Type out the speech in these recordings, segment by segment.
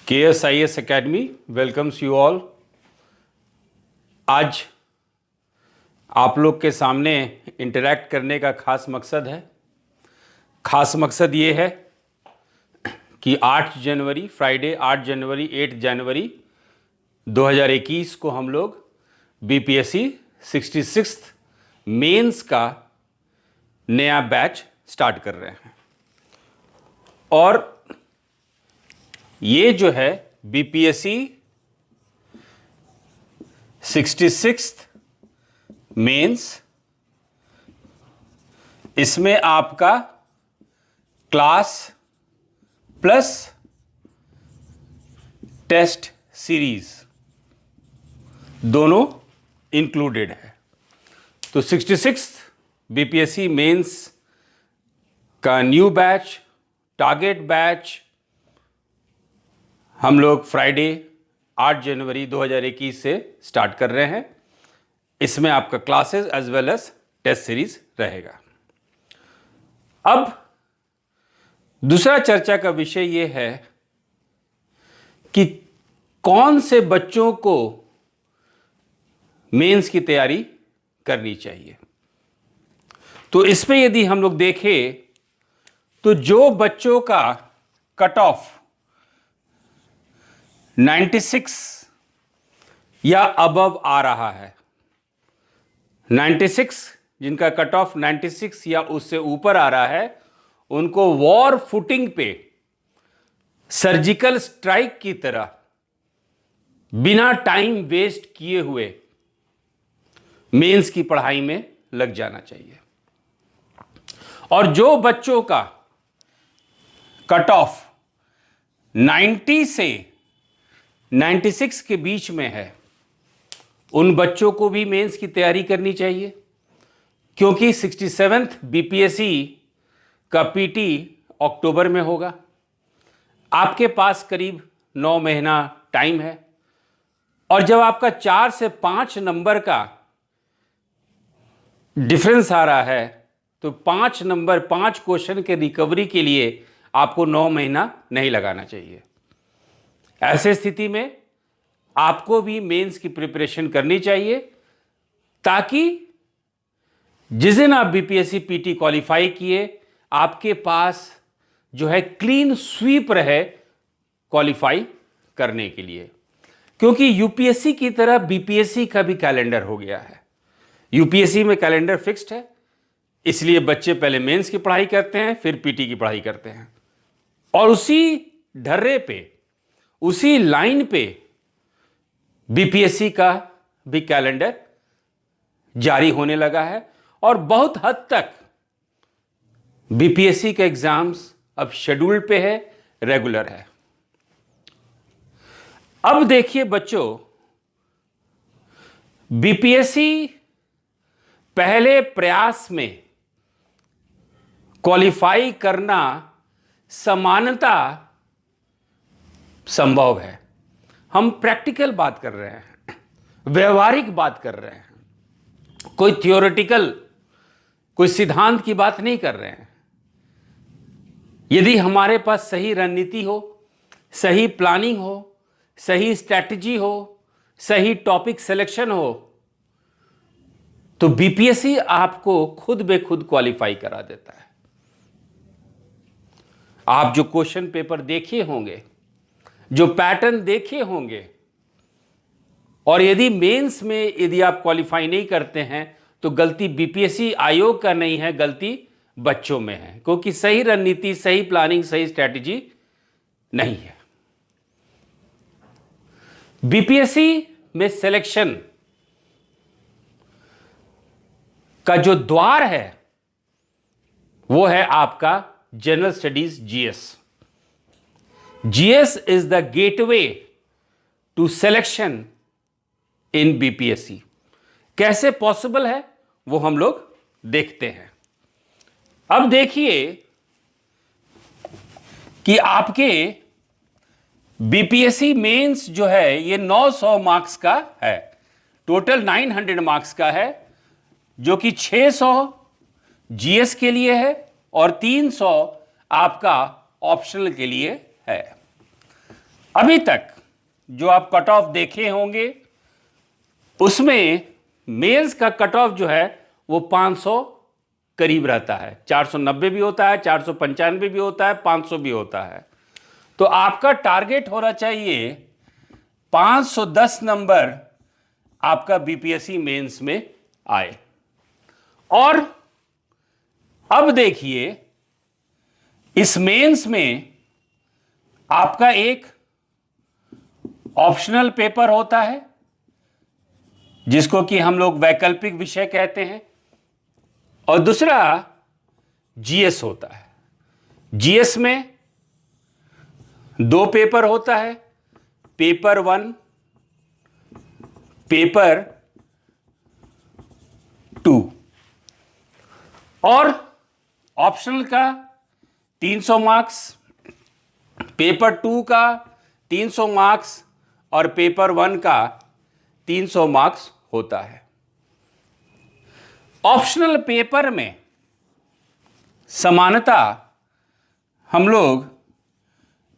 KSIS Academy welcomes you all. आज आप लोग के सामने इंटरैक्ट करने का खास मकसद ये है कि 8 जनवरी फ्राइडे 8 जनवरी 8 जनवरी 2021 को हम लोग BPSC 66 मेंस का नया बैच स्टार्ट कर रहे हैं। और ये जो है BPSC 66 मेंस, इसमें आपका क्लास प्लस टेस्ट सीरीज दोनों इंक्लूडेड है। तो 66 BPSC मेंस का न्यू बैच, टारगेट बैच हम लोग फ्राइडे 8 जनवरी 2021 से स्टार्ट कर रहे हैं। इसमें आपका classes as well as test series रहेगा। अब दूसरा चर्चा का विषय यह है कि कौन से बच्चों को मेंस की तैयारी करनी चाहिए। तो इसमें यदि हम लोग देखें तो जो बच्चों का कट ऑफ 96 या अबव आ रहा है, 96 जिनका कट ऑफ 96 या उससे ऊपर आ रहा है, उनको वॉर फुटिंग पे सर्जिकल स्ट्राइक की तरह बिना टाइम वेस्ट किए हुए मेंस की पढ़ाई में लग जाना चाहिए। और जो बच्चों का कट ऑफ 90 से 96 के बीच में है, उन बच्चों को भी मेंस की तैयारी करनी चाहिए, क्योंकि 67th BPSC का PT अक्टूबर में होगा। आपके पास करीब 9 महीना टाइम है। और जब आपका 4 से 5 नंबर का डिफरेंस आ रहा है, तो 5 नंबर 5 क्वेश्चन के रिकवरी के लिए आपको 9 महीना नहीं लगाना चाहिए। ऐसे स्थिति में आपको भी मेंस की प्रिपरेशन करनी चाहिए, ताकि जिस दिन आप BPSC PT क्वालिफाई किए, आपके पास जो है क्लीन स्वीप रहे क्वालिफाई करने के लिए। क्योंकि UPSC की तरह BPSC का भी कैलेंडर हो गया है। UPSC में कैलेंडर फिक्स्ड है, इसलिए बच्चे पहले मेंस की पढ़ाई करते हैं, फिर PT की पढ़ाई करते हैं। और उसी ढर्रे पे, उसी लाइन पे BPSC का भी कैलेंडर जारी होने लगा है। और बहुत हद तक BPSC के एग्जाम्स अब शेड्यूल पे है, रेगुलर है। अब देखिए बच्चों, BPSC पहले प्रयास में क्वालिफाई करना समानता संभव है। हम प्रैक्टिकल बात कर रहे हैं, व्यवहारिक बात कर रहे हैं, कोई थियोरेटिकल, कोई सिद्धांत की बात नहीं कर रहे हैं। यदि हमारे पास सही रणनीति हो, सही प्लानिंग हो, सही स्ट्रैटेजी हो, सही टॉपिक सिलेक्शन हो, तो BPSC आपको खुद बे खुद क्वालिफाई करा देता है। आप जो क्वेश्चन पेपर देखे होंगे, जो पैटर्न देखे होंगे, और यदि मेंस में यदि आप क्वालिफाई नहीं करते हैं, तो गलती BPSC आयोग का नहीं है, गलती बच्चों में है, क्योंकि सही रणनीति, सही प्लानिंग, सही स्ट्रैटेजी नहीं है। BPSC में सिलेक्शन का जो द्वार है, वो है आपका general studies GS। GS is the gateway to selection in BPSC। कैसे पॉसिबल है वो हम लोग देखते हैं। अब देखिए कि आपके BPSC मेंस जो है, ये 900 मार्क्स का है, टोटल 900 मार्क्स का है, जो कि 600 GS के लिए है और 300 आपका ऑप्शनल के लिए है। अभी तक जो आप कट ऑफ देखे होंगे उसमें मेंस का कट ऑफ जो है वो 500 करीब रहता है। 490 भी होता है, 495 भी होता है, 500 भी होता है। तो आपका टारगेट होना चाहिए 510 नंबर आपका बीपीएससी मेंस में आए। और अब देखिए, इस मेंस में आपका एक ऑप्शनल पेपर होता है जिसको कि हम लोग वैकल्पिक विषय कहते हैं, और दूसरा जीएस होता है। जीएस में 2 पेपर होता है, पेपर 1, पेपर 2, और ऑप्शनल का 300 मार्क्स, पेपर 2 का 300 मार्क्स और पेपर 1 का 300 मार्क्स होता है। ऑप्शनल पेपर में समानता हम लोग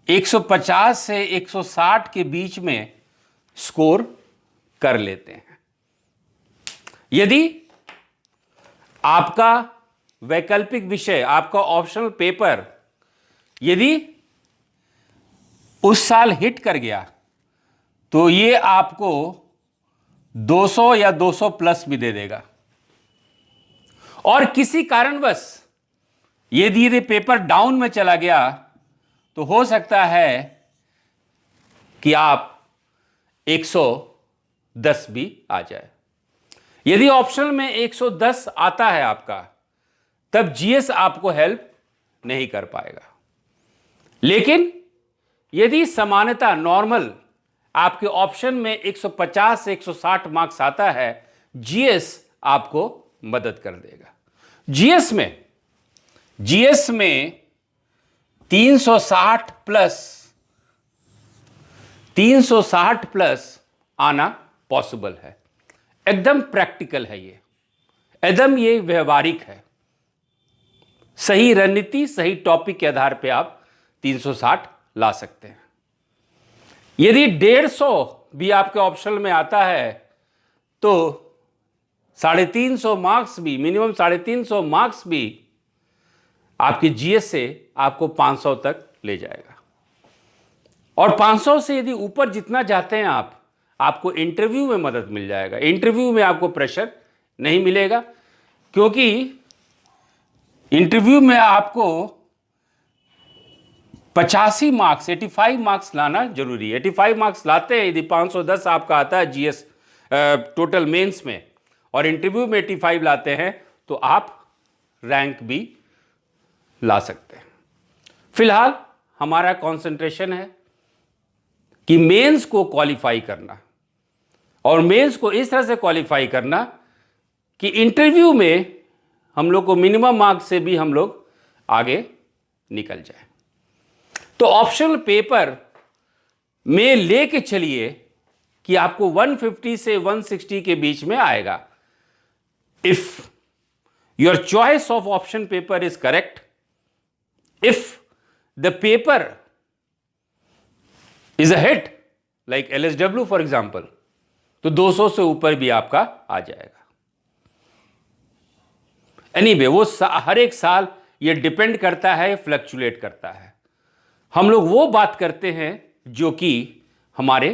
150 से 160 के बीच में स्कोर कर लेते हैं। यदि आपका वैकल्पिक विषय, आपका ऑप्शनल पेपर यदि उस साल हिट कर गया तो ये आपको 200 या 200 प्लस भी दे देगा। और किसी कारणवश यदि ये पेपर डाउन में चला गया तो हो सकता है कि आप 110 भी आ जाए। यदि ऑप्शनल में 110 आता है आपका, तब जीएस आपको हेल्प नहीं कर पाएगा। लेकिन यदि समानता नॉर्मल आपके ऑप्शन में 150 से 160 मार्क्स आता है, जीएस आपको मदद कर देगा। जीएस में 360 प्लस आना पॉसिबल है। एकदम प्रैक्टिकल है ये, एकदम ये व्यवहारिक है। सही रणनीति, सही टॉपिक के आधार पे आप 360 ला सकते हैं। यदि 150 भी आपके ऑप्शनल में आता है तो 350 मार्क्स भी, मिनिमम 350 मार्क्स भी आपके जीएस से आपको 500 तक ले जाएगा। और 500 से यदि ऊपर जितना जाते हैं आपको इंटरव्यू में मदद मिल जाएगा। इंटरव्यू में आपको प्रेशर नहीं मिलेगा, क्योंकि इंटरव्यू में आपको 85 मार्क्स, 85 मार्क्स लाना जरूरी है। 85 मार्क्स लाते हैं यदि 510 आपका आता है जीएस टोटल मेंस में, और इंटरव्यू में 85 लाते हैं, तो आप रैंक भी ला सकते हैं। फिलहाल हमारा कंसंट्रेशन है कि मेंस को क्वालिफाई करना, और मेंस को इस तरह से क्वालिफाई करना कि इंटरव्यू में हम लोग को मिनिमम मार्क्स से भी हम लोग आगे निकल जाए। तो ऑप्शनल पेपर में लेके चलिए कि आपको 150 से 160 के बीच में आएगा। If your choice of option paper is correct, if the paper is a hit like LSW for example, तो 200 से ऊपर भी आपका आ जाएगा। एनीवे, वो हर एक साल ये डिपेंड करता है, फ्लक्चुएट करता है। हम लोग वो बात करते हैं जो कि हमारे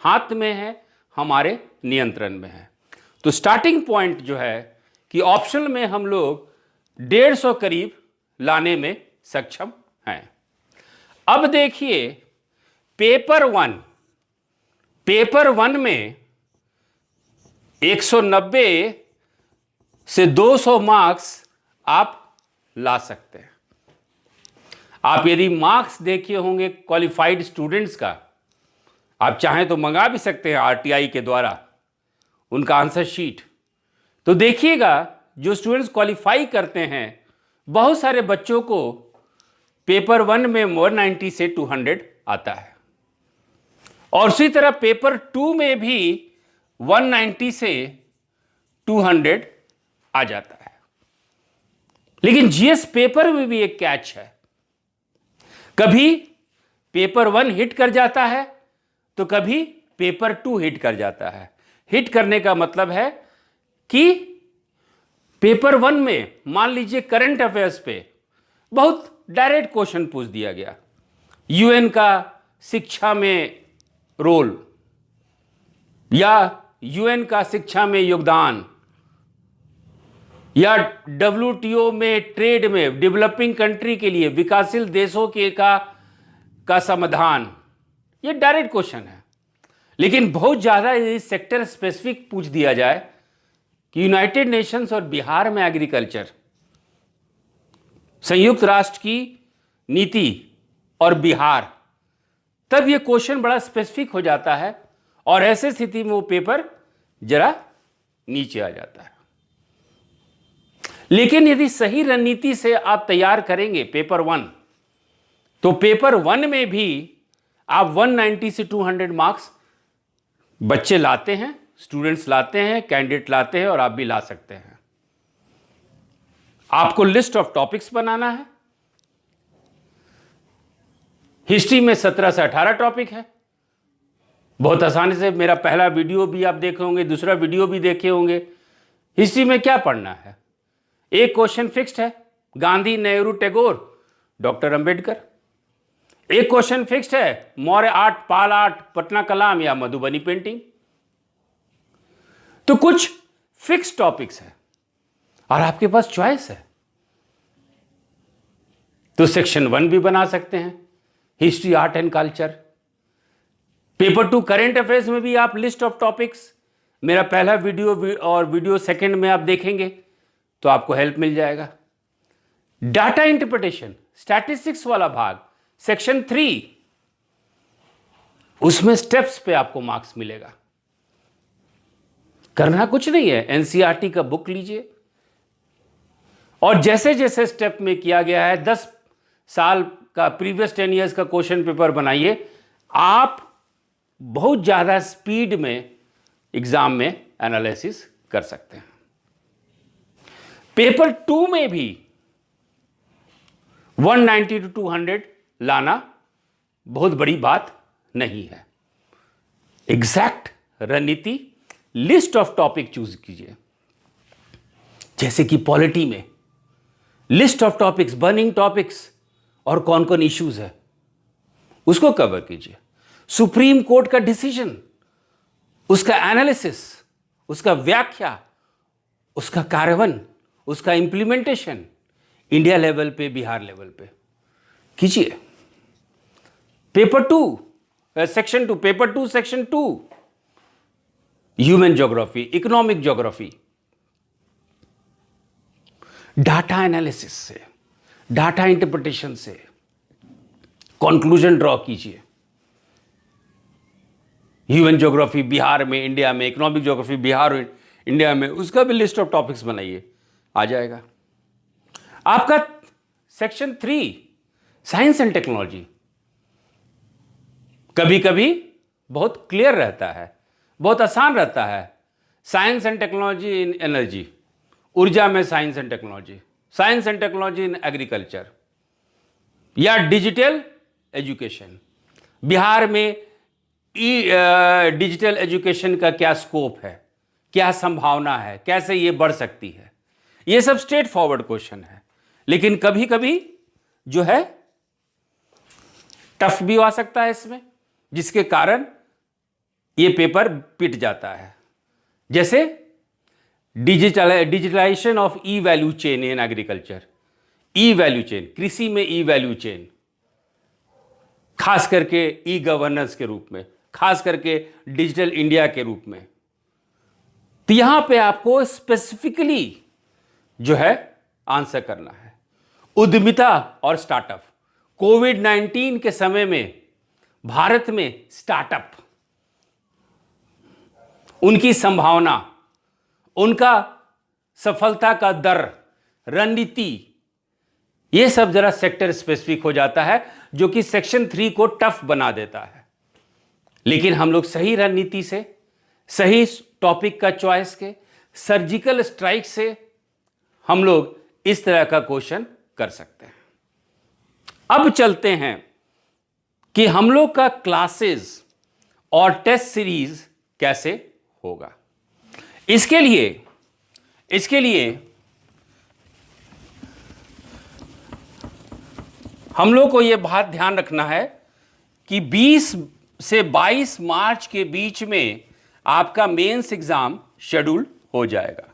हाथ में है, हमारे नियंत्रण में है। तो स्टार्टिंग पॉइंट जो है कि ऑप्शनल में हम लोग 150 करीब लाने में सक्षम हैं। अब देखिए पेपर 1 में 190 से 200 मार्क्स आप ला सकते हैं। आप यदि मार्क्स देखे होंगे क्वालिफाइड स्टूडेंट्स का, आप चाहें तो मंगा भी सकते हैं आरटीआई के द्वारा उनका आंसर शीट। तो देखिएगा जो स्टूडेंट्स क्वालिफाई करते हैं, बहुत सारे बच्चों को पेपर 1 में 190 से 200 आता है, और उसी तरह पेपर 2 में भी 190 से 200 आ जाता है। लेकिन जीएस पेपर में भी एक कैच है। कभी पेपर 1 हिट कर जाता है तो कभी पेपर 2 हिट कर जाता है। हिट करने का मतलब है कि पेपर 1 में मान लीजिए करंट अफेयर्स पे बहुत डायरेक्ट क्वेश्चन पूछ दिया गया, यूएन का शिक्षा में रोल या यूएन का शिक्षा में योगदान या डब्ल्यूटीओ में ट्रेड में डेवलपिंग कंट्री के लिए विकासशील देशों के का समाधान, ये डायरेक्ट क्वेश्चन है। लेकिन बहुत ज्यादा सेक्टर स्पेसिफिक पूछ दिया जाए कि यूनाइटेड नेशंस और बिहार में एग्रीकल्चर, संयुक्त राष्ट्र की नीति और बिहार, तब ये क्वेश्चन बड़ा स्पेसिफिक हो जाता है और ऐसे स्थिति में वो पेपर जरा नीचे आ जाता है। लेकिन यदि सही रणनीति से आप तैयार करेंगे पेपर 1, तो पेपर 1 में भी आप 190 से 200 मार्क्स बच्चे लाते हैं, स्टूडेंट्स लाते हैं, कैंडिडेट लाते हैं और आप भी ला सकते हैं। आपको लिस्ट ऑफ टॉपिक्स बनाना है। हिस्ट्री में 17 से 18 टॉपिक है। बहुत आसानी से मेरा पहला वीडियो भी आप देखे होंगे, दूसरा वीडियो भी देखे होंगे। हिस्ट्री में क्या पढ़ना है? एक क्वेश्चन फिक्स्ड है, गांधी, नेहरू, टैगोर, डॉक्टर अंबेडकर। एक क्वेश्चन फिक्स्ड है, मौर्य आर्ट, पाल आर्ट, पटना कलाम या मधुबनी पेंटिंग। तो कुछ फिक्स्ड टॉपिक्स है और आपके पास चॉइस है। तो सेक्शन 1 भी बना सकते हैं, history, art and culture. Paper 2 current affairs में भी आप लिस्ट ऑफ टॉपिक्स, मेरा पहला वीडियो और वीडियो सेकंड में आप देखेंगे तो आपको हेल्प मिल जाएगा। डाटा इंटरप्रिटेशन, स्टैटिस्टिक्स वाला भाग, सेक्शन 3, उसमें स्टेप्स पे आपको मार्क्स मिलेगा। करना कुछ नहीं है, एनसीईआरटी का बुक लीजिए और जैसे जैसे स्टेप में किया गया है 10 साल का प्रीवियस 10 इयर्स का क्वेश्चन पेपर बनाइए। आप बहुत ज्यादा स्पीड में एग्जाम में एनालिसिस कर सकते हैं। पेपर 2 में भी 190 to 200 लाना बहुत बड़ी बात नहीं है। एग्जैक्ट रणनीति, लिस्ट ऑफ टॉपिक चूज कीजिए। जैसे कि पॉलिटी में list of topics, burning topics और कौन कौन इश्यूज है उसको कवर कीजिए। सुप्रीम कोर्ट का डिसीजन, उसका एनालिसिस, उसका व्याख्या, उसका कार्यान्वयन, उसका इंप्लीमेंटेशन इंडिया लेवल पे, बिहार लेवल पे कीजिए। Paper 2 section 2, paper 2 section 2, human geography, economic geography, data analysis से, डाटा इंटरप्रिटेशन से कंक्लूजन ड्रॉ कीजिए। ह्यूमन ज्योग्राफी बिहार में, इंडिया में, इकोनॉमिक ज्योग्राफी बिहार और इंडिया में, उसका भी लिस्ट ऑफ टॉपिक्स बनाइए, आ जाएगा। आपका सेक्शन 3 साइंस एंड टेक्नोलॉजी कभी कभी बहुत क्लियर रहता है, बहुत आसान रहता है। Science and technology in energy, ऊर्जा में science and technology, science and technology in agriculture या डिजिटल एजुकेशन। बिहार में डिजिटल एजुकेशन का क्या स्कोप है, क्या संभावना है, कैसे ये बढ़ सकती है, ये सब स्ट्रेट फॉरवर्ड क्वेश्चन है। लेकिन कभी कभी जो है टफ भी आ सकता है इसमें, जिसके कारण ये पेपर पिट जाता है। जैसे digitalization of e value chain in agriculture, e value chain, कृषि में ई वैल्यू चेन, खास करके ई गवर्नेंस के रूप में, खास करके डिजिटल इंडिया के रूप में। तो यहां पे आपको स्पेसिफिकली जो है आंसर करना है। उद्यमिता और स्टार्टअप, कोविड-19 के समय में भारत में स्टार्टअप, उनकी संभावना, उनका सफलता का दर, रणनीति, यह सब जरा सेक्टर स्पेसिफिक हो जाता है, जो कि सेक्शन 3 को टफ बना देता है। लेकिन हम लोग सही रणनीति से, सही टॉपिक का चॉइस के, सर्जिकल स्ट्राइक से हम लोग इस तरह का क्वेश्चन कर सकते हैं। अब चलते हैं कि हम लोग का क्लासेस और टेस्ट सीरीज कैसे होगा। इसके लिए हम लोग को यह बात ध्यान रखना है कि 20 से 22 मार्च के बीच में आपका मेंस एग्जाम शेड्यूल हो जाएगा।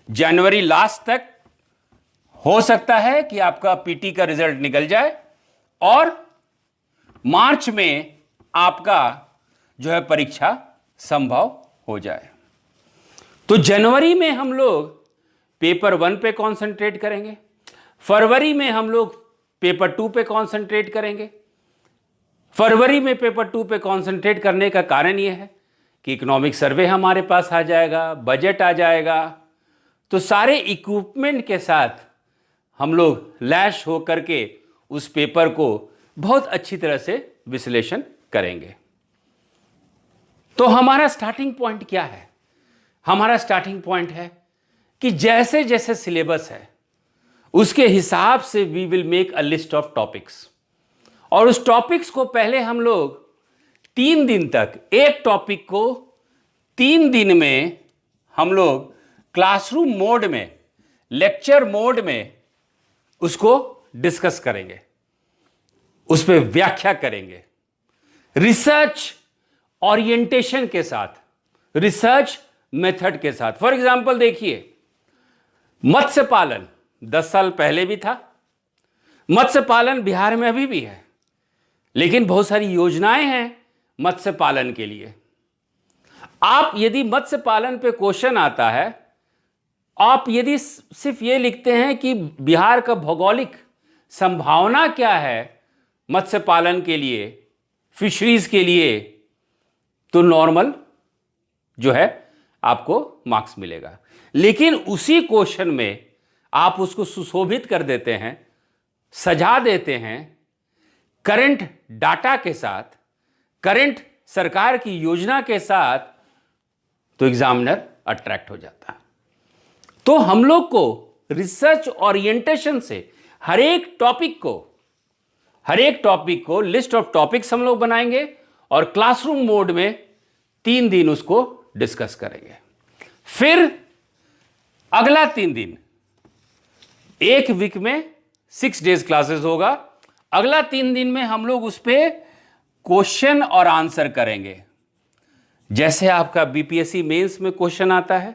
जनवरी लास्ट तक हो सकता है कि आपका पीटी का रिजल्ट निकल जाए और मार्च में आपका जो है परीक्षा संभव हो जाए। तो जनवरी में हम लोग पेपर 1 पे कंसंट्रेट करेंगे, फरवरी में हम लोग पेपर 2 पे कंसंट्रेट करेंगे। फरवरी में पेपर 2 पे कंसंट्रेट करने का कारण यह है कि इकोनॉमिक सर्वे हमारे पास आ जाएगा, बजट आ जाएगा, तो सारे इक्विपमेंट के साथ हम लोग लैश हो करके उस पेपर को बहुत अच्छी तरह से विश्लेषण करेंगे। तो हमारा स्टार्टिंग पॉइंट क्या है? हमारा स्टार्टिंग पॉइंट है कि जैसे जैसे सिलेबस है उसके हिसाब से we will make a list of topics, और उस टॉपिक्स को पहले हम लोग 3 दिन तक, एक टॉपिक को 3 दिन में हम लोग क्लासरूम मोड में, लेक्चर मोड में उसको डिस्कस करेंगे, उस पर व्याख्या करेंगे, रिसर्च ओरिएंटेशन के साथ, रिसर्च मेथड के साथ। फॉर एग्जाम्पल देखिए, मत्स्य पालन 10 साल पहले भी था, मत्स्य पालन बिहार में अभी भी है, लेकिन बहुत सारी योजनाएं हैं मत्स्य पालन के लिए। आप यदि मत्स्य पालन पे क्वेश्चन आता है, आप यदि सिर्फ ये लिखते हैं कि बिहार का भौगोलिक संभावना क्या है मत्स्य पालन के लिए, फिशरीज के लिए, तो नॉर्मल जो है आपको मार्क्स मिलेगा। लेकिन उसी क्वेश्चन में आप उसको सुशोभित कर देते हैं, सजा देते हैं करंट डाटा के साथ, करंट सरकार की योजना के साथ, तो एग्जामिनर अट्रैक्ट हो जाता है। तो हम लोग को रिसर्च ओरिएंटेशन से हर एक टॉपिक को लिस्ट ऑफ टॉपिक्स हम लोग बनाएंगे और क्लासरूम मोड में 3 दिन उसको डिस्कस करेंगे। फिर अगला 3 दिन, एक वीक में 6 डेज क्लासेस होगा। अगला 3 दिन में हम लोग उस पर क्वेश्चन और आंसर करेंगे। जैसे आपका बीपीएससी मेंस में क्वेश्चन आता है,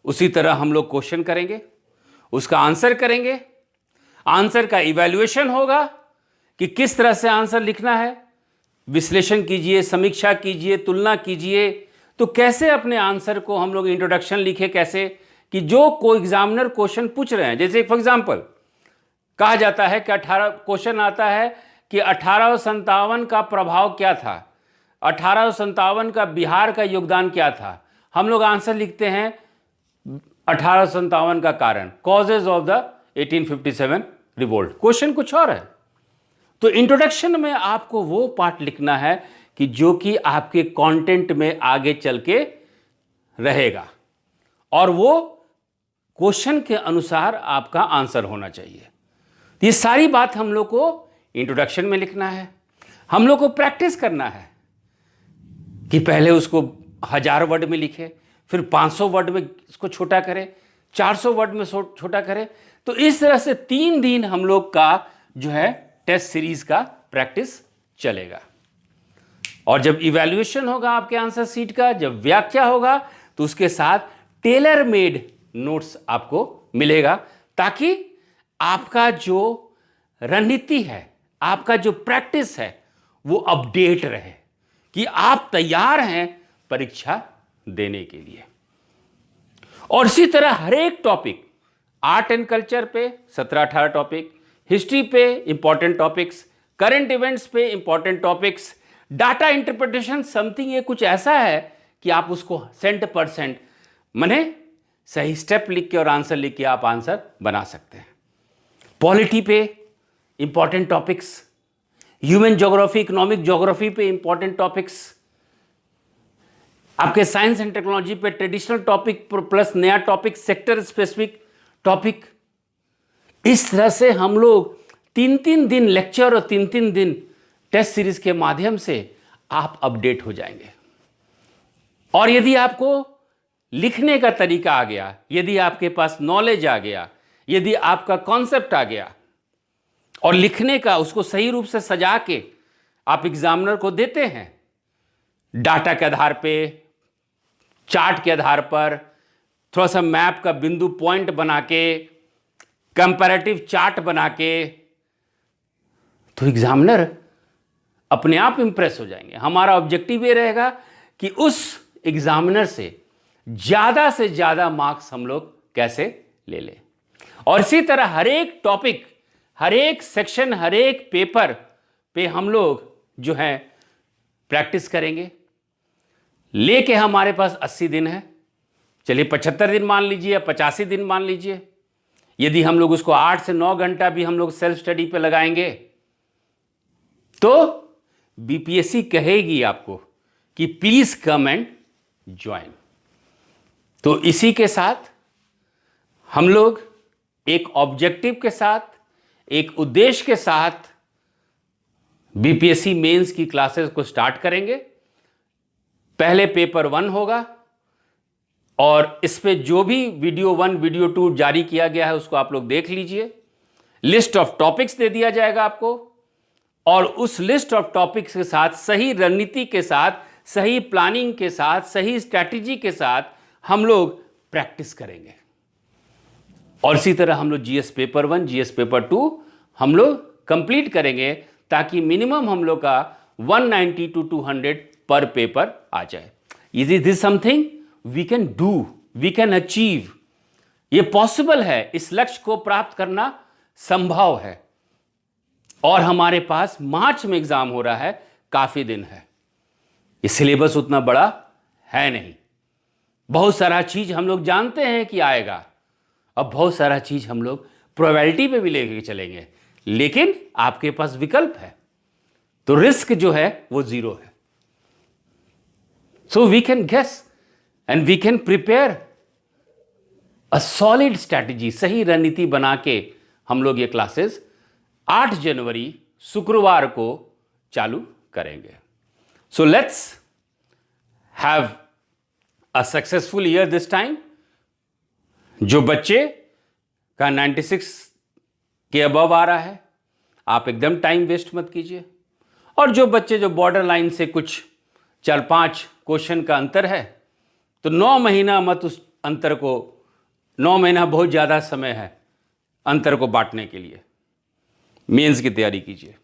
उसी तरह हम लोग क्वेश्चन करेंगे, उसका आंसर करेंगे, आंसर का इवैल्यूएशन होगा कि किस तरह से आंसर लिखना है, विश्लेषण कीजिए, समीक्षा कीजिए, तुलना कीजिए। तो कैसे अपने आंसर को हम लोग इंट्रोडक्शन लिखे, कैसे कि जो कोई एग्जामिनर क्वेश्चन पूछ रहे हैं, जैसे फॉर एग्जांपल कहा जाता है कि 18 क्वेश्चन आता है कि 1857 का प्रभाव क्या था, 1857 का बिहार का योगदान क्या था। हम लोग आंसर लिखते हैं 1857 का कारण, causes of the 1857 revolt. Question कुछ और है। तो इंट्रोडक्शन में आपको वो पार्ट लिखना है कि जो कि आपके कंटेंट में आगे चल के रहेगा, और वो क्वेश्चन के अनुसार आपका आंसर होना चाहिए। ये सारी बात हम लोग को इंट्रोडक्शन में लिखना है। हम लोग को प्रैक्टिस करना है कि पहले उसको 1000 वर्ड में लिखे, फिर 500 वर्ड में इसको छोटा करें, 400 वर्ड में छोटा करें। तो इस तरह से 3 दिन हम लोग का जो है टेस्ट सीरीज का प्रैक्टिस चलेगा। और जब इवैल्यूएशन होगा आपके आंसर सीट का, जब व्याख्या होगा, तो उसके साथ टेलर मेड नोट्स आपको मिलेगा, ताकि आपका जो रणनीति है, आपका जो प्रैक्टिस है, वो अपडेट रहे कि आप तैयार हैं परीक्षा देने के लिए। और इसी तरह हर एक टॉपिक, आर्ट एंड कल्चर पे 17-18 टॉपिक, हिस्ट्री पे इंपॉर्टेंट टॉपिक्स, करंट इवेंट्स पे important topics, data interpretation something, ये कुछ ऐसा है कि आप उसको 100% माने सही स्टेप लिख के और आंसर लिख के आप आंसर बना सकते हैं। पॉलिटी पे important topics, human geography, economic geography पे इंपॉर्टेंट टॉपिक्स, आपके साइंस एंड टेक्नोलॉजी पे ट्रेडिशनल टॉपिक प्लस नया टॉपिक, सेक्टर स्पेसिफिक टॉपिक। इस तरह से हम लोग 3-3 दिन लेक्चर और 3-3 दिन टेस्ट सीरीज के माध्यम से आप अपडेट हो जाएंगे। और यदि आपको लिखने का तरीका आ गया, यदि आपके पास नॉलेज आ गया, यदि आपका कॉन्सेप्ट आ गया और लिखने का उसको सही रूप से सजा के आप एग्जामिनर को देते हैं, डाटा के आधार पे, चार्ट के आधार पर, थोड़ा सा मैप का बिंदु पॉइंट बना के, कंपैरेटिव चार्ट बना के, तो एग्जामिनर अपने आप इंप्रेस हो जाएंगे। हमारा ऑब्जेक्टिव ये रहेगा कि उस एग्जामिनर से ज्यादा मार्क्स हम लोग कैसे ले लें। और इसी तरह हर एक टॉपिक, हर एक सेक्शन, हर एक पेपर पे हम लोग जो है प्रैक्टिस करेंगे। लेके हमारे पास 80 दिन है, चलिए 75 दिन मान लीजिए या 85 दिन मान लीजिए। यदि हम लोग उसको 8 से 9 घंटा भी हम लोग सेल्फ स्टडी पे लगाएंगे तो बीपीएससी कहेगी आपको कि प्लीज कम एंड ज्वाइन। तो इसी के साथ हम लोग एक ऑब्जेक्टिव के साथ, एक उद्देश्य के साथ बीपीएससी मेंस की क्लासेस को स्टार्ट करेंगे। पहले पेपर 1 होगा और इस पे जो भी वीडियो 1, वीडियो 2 जारी किया गया है उसको आप लोग देख लीजिए। लिस्ट ऑफ टॉपिक्स दे दिया जाएगा आपको और उस लिस्ट ऑफ टॉपिक्स के साथ सही रणनीति के साथ, सही प्लानिंग के साथ, सही स्ट्रैटेजी के साथ हम लोग प्रैक्टिस करेंगे। और इसी तरह हम लोग जीएस पेपर 1, जीएस पेपर 2 हम लोग कंप्लीट करेंगे ताकि मिनिमम हम लोग का 190 to 200 पर पेपर आ जाए। Is this something we can do, we can achieve. ये पॉसिबल है, इस लक्ष्य को प्राप्त करना संभव है। और हमारे पास मार्च में एग्जाम हो रहा है, काफी दिन है, ये सिलेबस उतना बड़ा है नहीं। बहुत सारा चीज हम लोग जानते हैं कि आएगा, अब बहुत सारा चीज हम लोग प्रोबेबिलिटी पे भी लेके चलेंगे, लेकिन आपके पास विकल्प है तो रिस्क जो है वो 0 है। So we can guess and we can prepare a solid strategy. सही रणनीति बना के हम लोग ये क्लासेस 8 जनवरी शुक्रवार को चालू करेंगे। So let's have a successful year this time. जो बच्चे का 96 के अबव आ रहा है, आप एकदम टाइम वेस्ट मत कीजिए। और जो बच्चे जो बॉर्डर लाइन से कुछ 4-5 क्वेश्चन का अंतर है, तो 9 महीना मत उस अंतर को, 9 महीना बहुत ज़्यादा समय है अंतर को बांटने के लिए। मेंस की तैयारी कीजिए।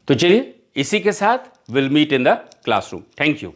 तो चलिए इसी के साथ will meet in the classroom. Thank you.